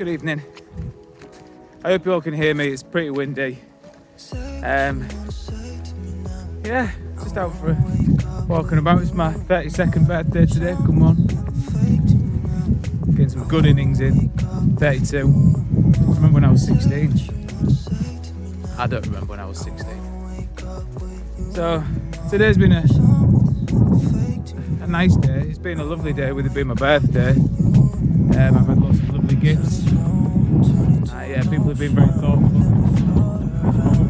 Good evening. I hope you all can hear me. It's pretty windy. Yeah, just out for a walking about. It's my 32nd birthday today. Come on. Getting some good innings in. 32. I remember when I was 16. I don't remember when I was 16. So today's been a nice day. It's been a lovely day with it being my birthday. I've had lots of lovely gifts. People have been very thoughtful.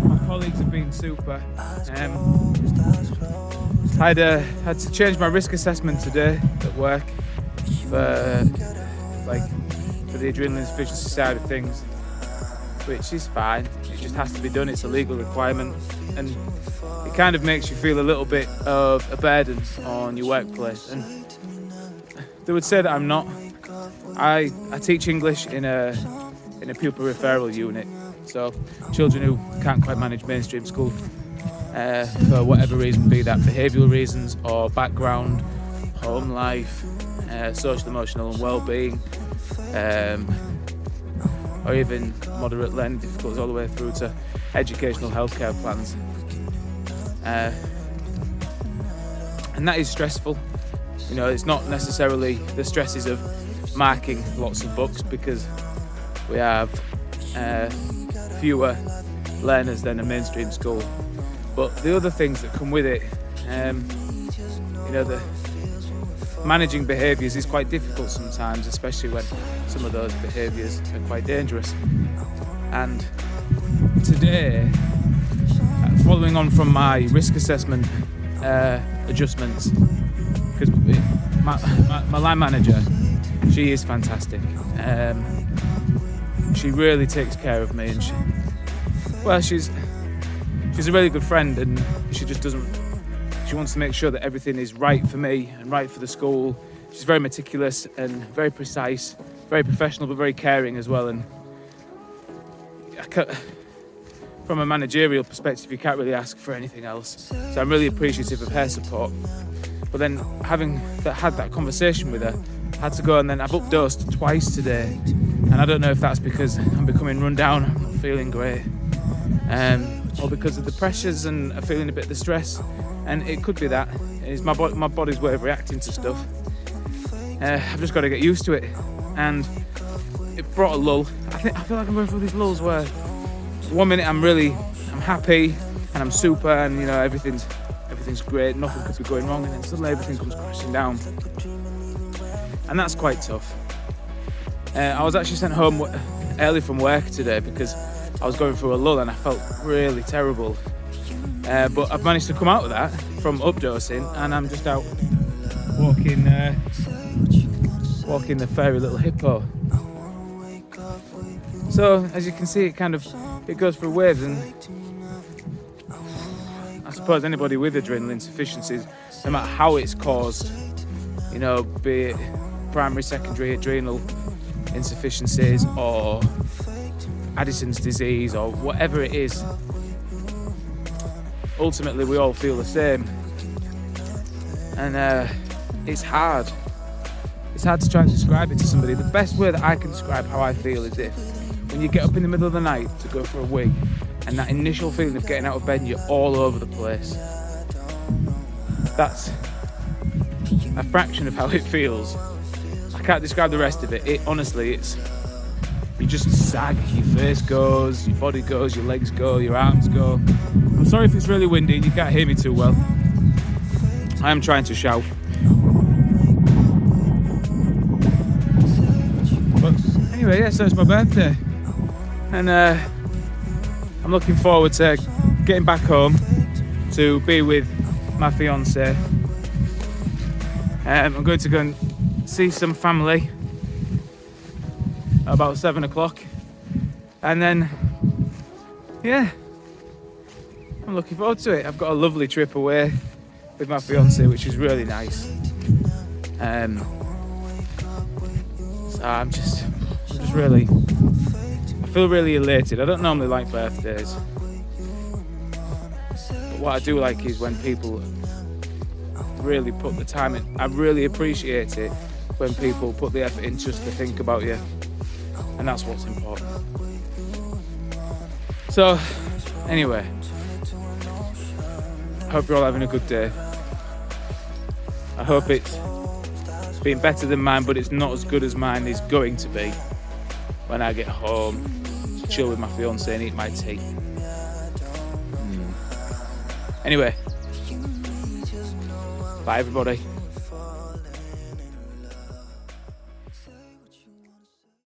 My colleagues have been super. I had to change my risk assessment today at work for the adrenaline insufficiency side of things, which is fine. It just has to be done. It's a legal requirement, and it kind of makes you feel a little bit of a burden on your workplace. And they would say that I'm not. I teach English in a pupil referral unit, so children who can't quite manage mainstream school for whatever reason, be that behavioural reasons or background, home life, social, emotional and well-being, or even moderate learning difficulties all the way through to educational healthcare plans. And that is stressful. You know, it's not necessarily the stresses of marking lots of books, because we have fewer learners than a mainstream school. But the other things that come with it, the managing behaviours is quite difficult sometimes, especially when some of those behaviours are quite dangerous. And today, following on from my risk assessment adjustments, because my line manager, she is fantastic. She really takes care of me, and she's a really good friend, and she wants to make sure that everything is right for me and right for the school. She's very meticulous and very precise, very professional, but very caring as well. And from a managerial perspective, you can't really ask for anything else. So I'm really appreciative of her support. But then having had that conversation with her, I had to go, and then I've updosed twice today. And I don't know if that's because I'm becoming run down, I'm not feeling great, or because of the pressures and I'm feeling a bit of the stress. And it could be that. It's my body's way of reacting to stuff. I've just got to get used to it. And it brought a lull. I feel like I'm going through these lulls where one minute I'm happy and I'm super, and everything's great, nothing could be going wrong, and then suddenly everything comes crashing down. And that's quite tough. I was actually sent home early from work today because I was going through a lull and I felt really terrible. But I've managed to come out of that from updosing, and I'm just out walking the fairy little hippo. So as you can see, it goes through waves, and I suppose anybody with adrenaline insufficiencies, no matter how it's caused, be it primary, secondary adrenal insufficiencies or Addison's disease or whatever it is, ultimately we all feel the same. And it's hard. It's hard to try and describe it to somebody. The best way that I can describe how I feel is if when you get up in the middle of the night to go for a wee, and that initial feeling of getting out of bed and you're all over the place, that's a fraction of how it feels. I can't describe the rest of it. You just sag, your face goes, your body goes, your legs go, your arms go. I'm sorry if it's really windy and you can't hear me too well. I am trying to shout. But anyway, so it's my birthday. And I'm looking forward to getting back home to be with my fiance. I'm going to go and see some family at about 7 o'clock. And then, I'm looking forward to it. I've got a lovely trip away with my fiance, which is really nice. So I feel really elated. I don't normally like birthdays, but what I do like is when people really put the time in. I really appreciate it when people put the effort in just to think about you. and that's what's important. So, anyway, I hope you're all having a good day. I hope it's been better than mine, but it's not as good as mine is going to be when I get home to chill with my fiance and eat my tea. Anyway, bye everybody.